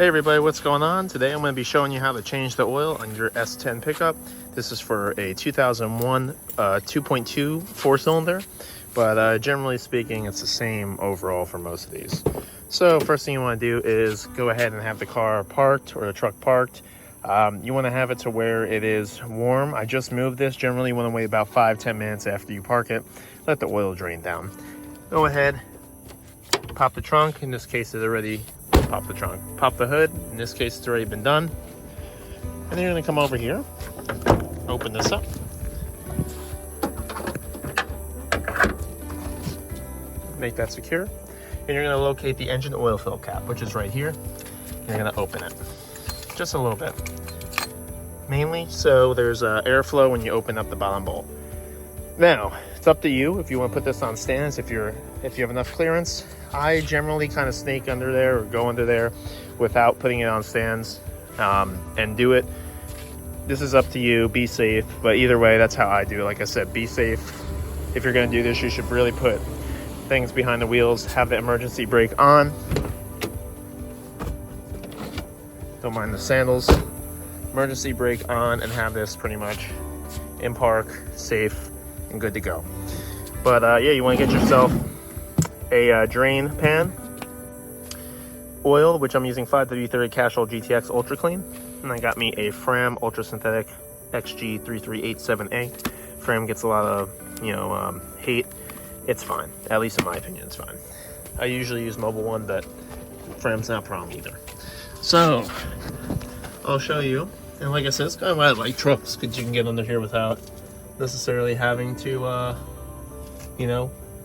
Hey everybody, what's going on? Today I'm going to be showing you how to change the oil on your S10 pickup. This is for a 2001 2.2 four-cylinder, but generally speaking it's the same overall for most of these. So first thing you want to do is go ahead and have the car parked or the truck parked. You want to have it to where it is warm. I just moved this. Generally you want to wait about 5-10 minutes after you park it. Let the oil drain down. Go ahead, pop the trunk. In this case it's already pop the trunk. Pop the hood. In this case it's already been done. And then you're going to come over here, open this up, make that secure, and you're going to locate the engine oil fill cap, which is right here. And you're going to open it just a little bit, mainly so there's airflow when you open up the bottom bolt. Now it's up to you if you want to put this on stands. If you have enough clearance, I generally kind of snake under there or go under there without putting it on stands and do it. This is up to you. Be safe, but either way, that's how I do it. Like I said, be safe. If you're going to do this, you should really put things behind the wheels, have the emergency brake on. Don't mind the sandals. Emergency brake on, and have this pretty much in park, safe and good to go. But yeah, you want to get yourself a drain pan oil, which I'm using 5W30 Casual GTX Ultra Clean, and I got me a Fram Ultra Synthetic XG3387A. Fram gets a lot of hate. It's fine, at least in my opinion. It's fine. I usually use Mobile One, but Fram's not a problem either. So I'll show you, and like I said, it's kind of why I like trucks, because you can get under here without necessarily having to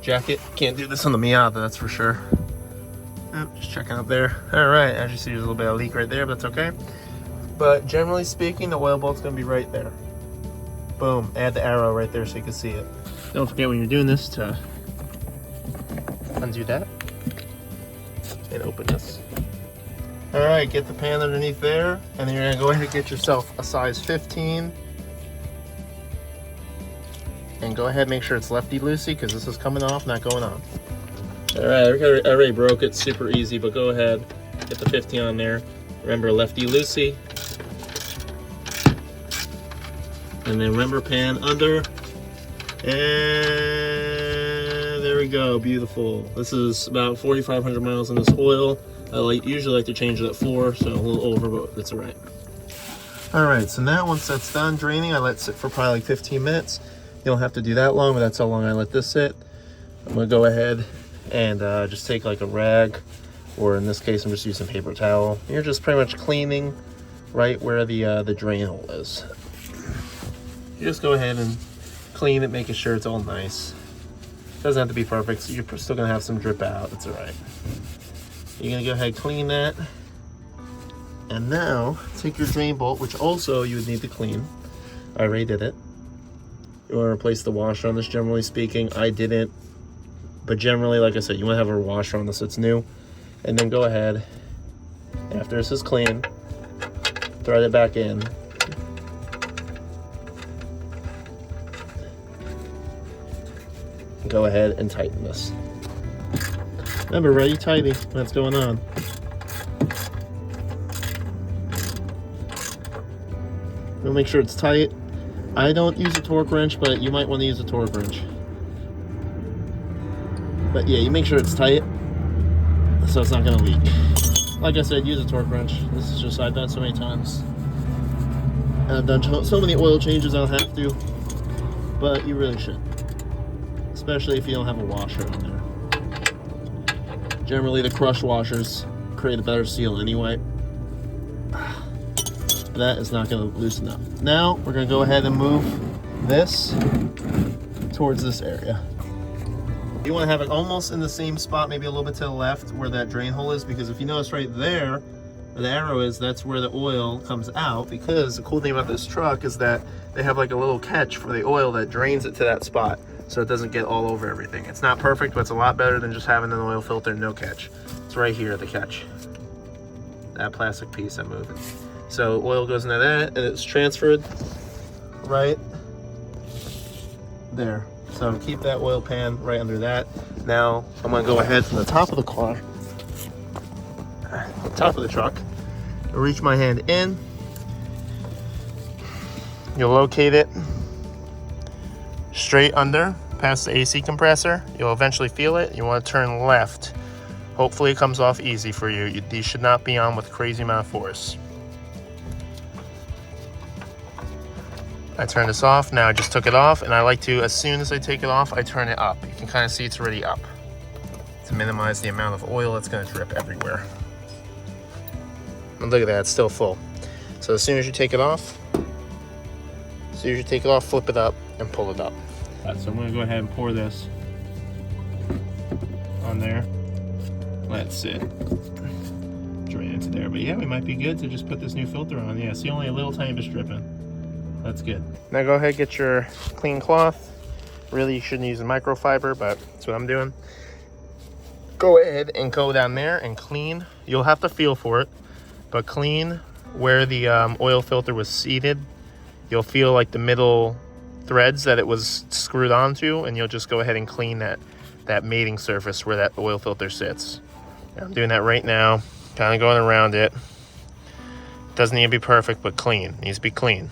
jacket. Can't do this on the Miata, that's for sure. Oh, just checking up there. All right, as you see, there's a little bit of leak right there, but that's okay. But generally speaking, the oil bolt's gonna be right there. Boom, add the arrow right there so you can see it. Don't forget when you're doing this to undo that and open this. All right, get the pan underneath there, and then you're gonna go ahead and get yourself a size 15. And go ahead and make sure it's lefty-loosey, because this is coming off, not going on. All right, I already broke it, super easy, but go ahead, get the 15 on there. Remember, lefty-loosey. And then remember, pan under. And there we go, beautiful. This is about 4,500 miles in this oil. I usually like to change it at 4, so a little over, but that's all right. All right, so now once that's done draining, I let it sit for probably like 15 minutes. You don't have to do that long, but that's how long I let this sit. I'm gonna go ahead and just take like a rag, or in this case, I'm just using paper towel. You're just pretty much cleaning right where the drain hole is. You just go ahead and clean it, making sure it's all nice. Doesn't have to be perfect, so you're still gonna have some drip out. It's all right. You're gonna go ahead and clean that. And now, take your drain bolt, which also you would need to clean. I already did it. You want to replace the washer on this, generally speaking. I didn't, but generally, like I said, you want to have a washer on this, it's new. And then go ahead, after this is clean, thread it back in. And go ahead and tighten this. Remember, ready, tighty, what's going on. We'll make sure it's tight. I don't use a torque wrench, but you might want to use a torque wrench. But yeah, you make sure it's tight so it's not going to leak. Like I said, use a torque wrench. This is just, I've done so many times. And I've done so many oil changes, I don't have to. But you really should. Especially if you don't have a washer on there. Generally, the crush washers create a better seal anyway. That is not going to loosen up. Now we're going to go ahead and move this towards this area. You want to have it almost in the same spot, maybe a little bit to the left where that drain hole is, because if you notice right there where the arrow is, that's where the oil comes out. Because the cool thing about this truck is that they have like a little catch for the oil that drains it to that spot, so it doesn't get all over everything. It's not perfect, but it's a lot better than just having an oil filter and no catch. It's right here, the catch. That plastic piece I'm moving. So oil goes into that, and it's transferred right there. So keep that oil pan right under that. Now I'm gonna go ahead from the top of the car, top of the truck, reach my hand in. You'll locate it straight under, past the AC compressor. You'll eventually feel it. You want to turn left. Hopefully it comes off easy for you. These should not be on with a crazy amount of force. I turn this off. Now I just took it off, and I like to, as soon as I take it off, I turn it up. You can kind of see it's already up to minimize the amount of oil that's going to drip everywhere. And look at that, it's still full. So as soon as you take it off, flip it up and pull it up. So I'm going to go ahead and pour this on there. Let it sit. Drain into there. But yeah, we might be good to just put this new filter on. Yeah, see, only a little tiny bit dripping. That's good. Now go ahead, get your clean cloth. Really, you shouldn't use a microfiber, but that's what I'm doing. Go ahead and go down there and clean. You'll have to feel for it, but clean where the oil filter was seated. You'll feel like the middle threads that it was screwed onto, and you'll just go ahead and clean that mating surface where that oil filter sits. I'm doing that right now, kind of going around it. Doesn't need to be perfect, but clean. It needs to be clean.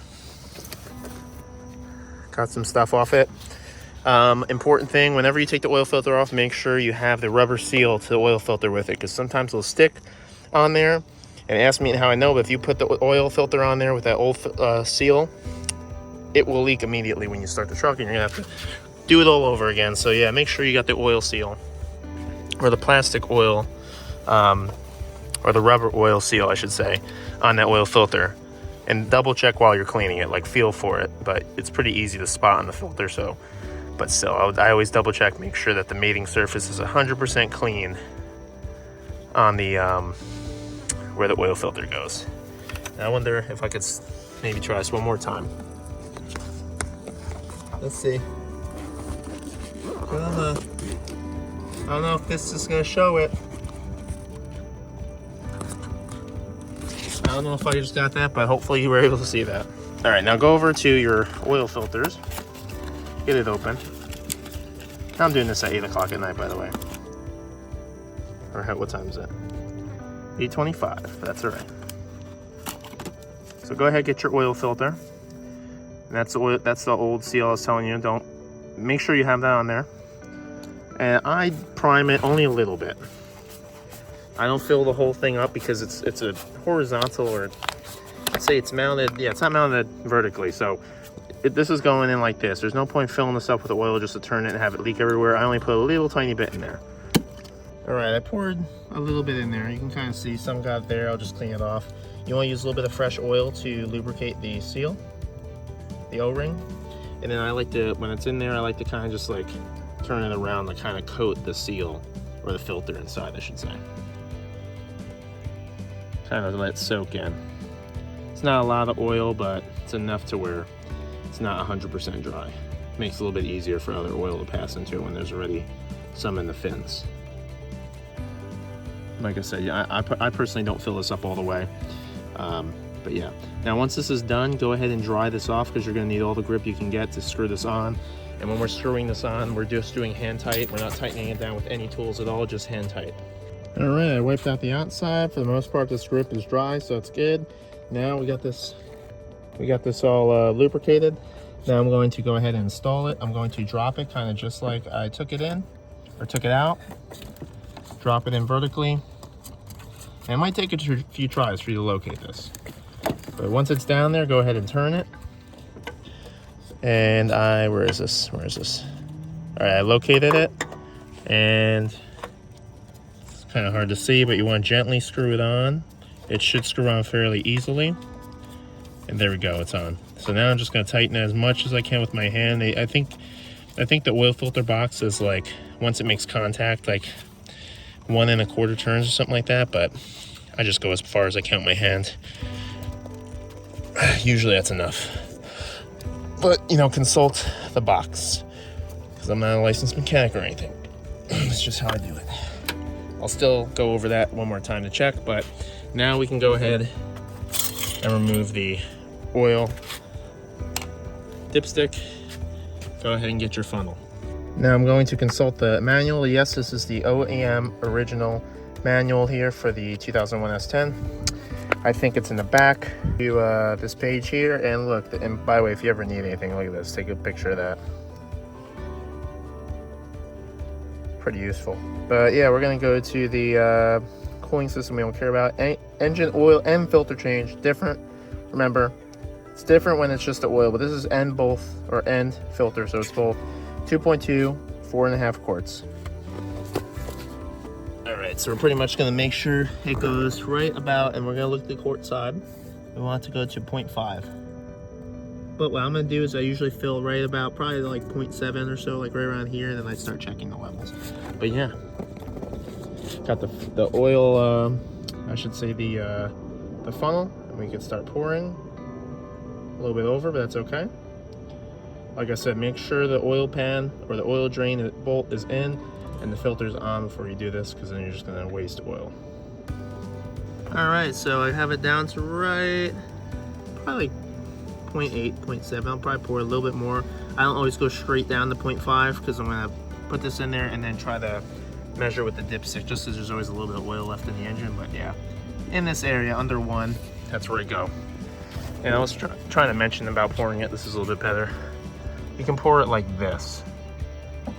Got some stuff off it. Important thing, whenever you take the oil filter off, make sure you have the rubber seal to the oil filter with it, because sometimes it'll stick on there. And ask me how I know, but if you put the oil filter on there with that old seal, it will leak immediately when you start the truck, and you're gonna have to do it all over again. So yeah, make sure you got the oil seal, or the plastic oil, or the rubber oil seal, I should say, on that oil filter. And double check while you're cleaning it, like feel for it, but it's pretty easy to spot on the filter. So, but still, I always double check, make sure that the mating surface is 100% clean on the where the oil filter goes. Now I wonder if I could maybe try this one more time. Let's see. I don't know if this is gonna show it. I don't know if I just got that, but hopefully you were able to see that. All right, now go over to your oil filters. Get it open. I'm doing this at 8 o'clock at night, by the way. Or what time is it? 8:25, that's all right. So go ahead, get your oil filter. That's the old seal I was telling you. Don't, make sure you have that on there. And I prime it only a little bit. I don't fill the whole thing up because it's a horizontal, or let's say it's mounted. Yeah, it's not mounted vertically, so this is going in like this. There's no point filling this up with oil just to turn it and have it leak everywhere. I only put a little tiny bit in there. All right, I poured a little bit in there. You can kind of see some got there. I'll just clean it off. You want to use a little bit of fresh oil to lubricate the seal, the O-ring. And then I like to, when it's in there, I like to kind of just like turn it around to kind of coat the seal, or the filter inside, I should say. Kind of let it soak in. It's not a lot of oil, but it's enough to where it's not 100% dry. Makes it a little bit easier for other oil to pass into when there's already some in the fins. Like I said, yeah, I personally don't fill this up all the way. But yeah, now once this is done, go ahead and dry this off, because you're going to need all the grip you can get to screw this on. And when we're screwing this on, we're just doing hand tight. We're not tightening it down with any tools at all, just hand tight. All right, I wiped out the outside. For the most part, this grip is dry, so it's good. Now we got this all lubricated. Now I'm going to go ahead and install it. I'm going to drop it kind of just like I took it in, or took it out. Drop it in vertically. And it might take a few tries for you to locate this. But once it's down there, go ahead and turn it. And where is this? All right, I located it, and it's kind of hard to see, but you want to gently screw it on. It should screw on fairly easily. And there we go, it's on. So now I'm just gonna tighten it as much as I can with my hand. I think the oil filter box is like, once it makes contact, like 1 1/4 turns or something like that, but I just go as far as I can with my hand. Usually that's enough. But, you know, consult the box, because I'm not a licensed mechanic or anything. It's just how I do it. I'll still go over that one more time to check, but now we can go ahead and remove the oil dipstick. Go ahead and get your funnel. Now I'm going to consult the manual. Yes, this is the OEM original manual here for the 2001 S10. I think it's in the back. Do this page here, and look, and by the way, if you ever need anything, look at this, take a picture of that. Pretty useful. But yeah, we're gonna go to the cooling system we don't care about. Engine oil and filter change, different. Remember, it's different when it's just the oil, but this is end filter, so it's both 2.2, 4.5 quarts. All right, so we're pretty much gonna make sure it goes right about, and we're gonna look at the quart side. We want it to go to 0.5. But what I'm gonna do is I usually fill right about probably like 0.7 or so, like right around here, and then I start checking the levels. But yeah, got the oil, I should say the funnel, and we can start pouring. A little bit over, but that's okay. Like I said, make sure the oil pan or the oil drain bolt is in and the filter's on before you do this, because then you're just gonna waste oil. All right, so I have it down to right, probably 0.8, 0.7. I'll probably pour a little bit more. I don't always go straight down to 0.5 because I'm gonna put this in there and then try to measure with the dipstick, just as there's always a little bit of oil left in the engine. But yeah, in this area under 1, that's where I go. And I was trying to mention about pouring it. This is a little bit better. You can pour it like this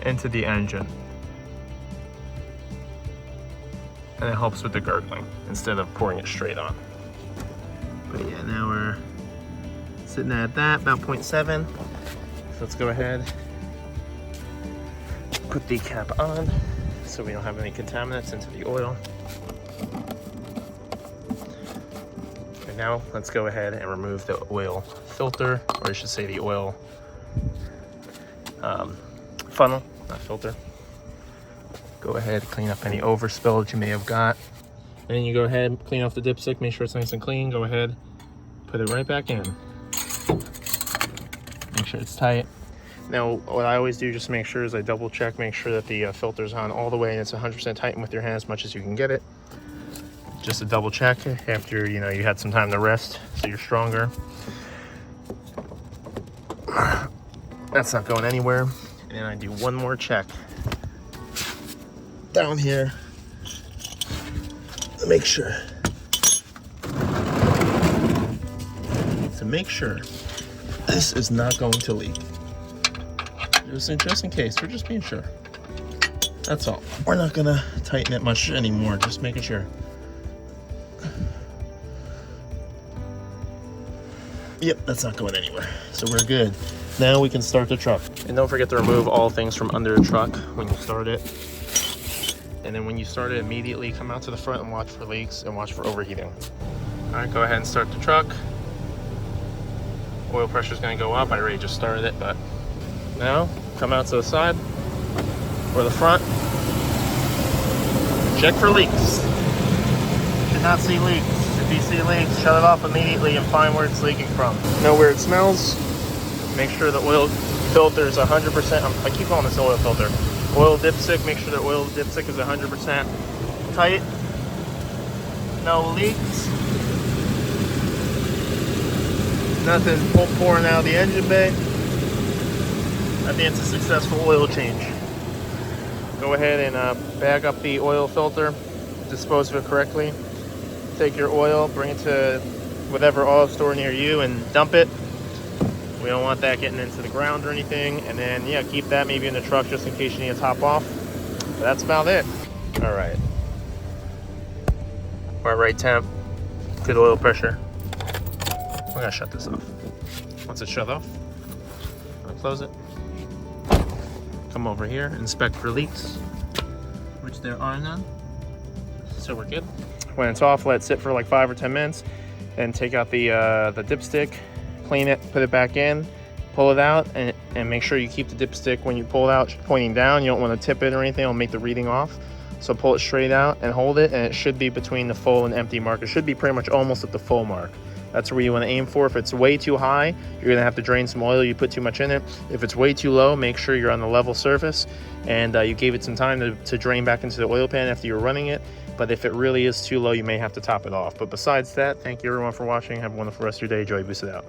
into the engine, and it helps with the gurgling instead of pouring it straight on. But yeah, now we're sitting at that, about 0.7. So let's go ahead, put the cap on so we don't have any contaminants into the oil. And now let's go ahead and remove the oil filter, or I should say the oil funnel, not filter. Go ahead, clean up any overspill that you may have got. And then you go ahead, clean off the dipstick, make sure it's nice and clean. Go ahead, put it right back in. Make sure it's tight. Now, what I always do just to make sure is I double check, make sure that the filter's on all the way and it's 100% tightened with your hand as much as you can get it. Just a double check after, you know, you had some time to rest so you're stronger. That's not going anywhere. And I do one more check down here to make sure. This is not going to leak. Just in case, we're just being sure. That's all. We're not gonna tighten it much anymore, just making sure. Yep, that's not going anywhere. So we're good. Now we can start the truck. And don't forget to remove all things from under the truck when you start it. And then when you start it, immediately come out to the front and watch for leaks and watch for overheating. All right, go ahead and start the truck. Oil pressure is going to go up. I already just started it, but now come out to the side or the front. Check for leaks. Should not see leaks. If you see leaks, shut it off immediately and find where it's leaking from. Know where it smells. Make sure the oil filter is 100%. I keep calling this oil filter. Oil dipstick. Make sure the oil dipstick is 100% tight. No leaks. Nothing pouring out of the engine bay. I think it's a successful oil change. Go ahead and bag up the oil filter, dispose of it correctly. Take your oil, bring it to whatever oil store near you and dump it. We don't want that getting into the ground or anything. And then, yeah, keep that maybe in the truck just in case you need to top off. But that's about it. All right. We're at right temp, good oil pressure. We're gonna shut this off. Once it's shut off, I'm gonna close it. Come over here, inspect for leaks, which there are none. So we're good. When it's off, let it sit for like 5 or 10 minutes. Then take out the dipstick, clean it, put it back in, pull it out, and make sure you keep the dipstick when you pull it out pointing down. You don't want to tip it or anything, it'll make the reading off. So pull it straight out and hold it, and it should be between the full and empty mark. It should be pretty much almost at the full mark. That's where you want to aim for. If it's way too high, you're going to have to drain some oil. You put too much in it. If it's way too low, make sure you're on the level surface and you gave it some time to drain back into the oil pan after you're running it. But if it really is too low, you may have to top it off. But besides that, thank you everyone for watching. Have a wonderful rest of your day. Joey, boost it out.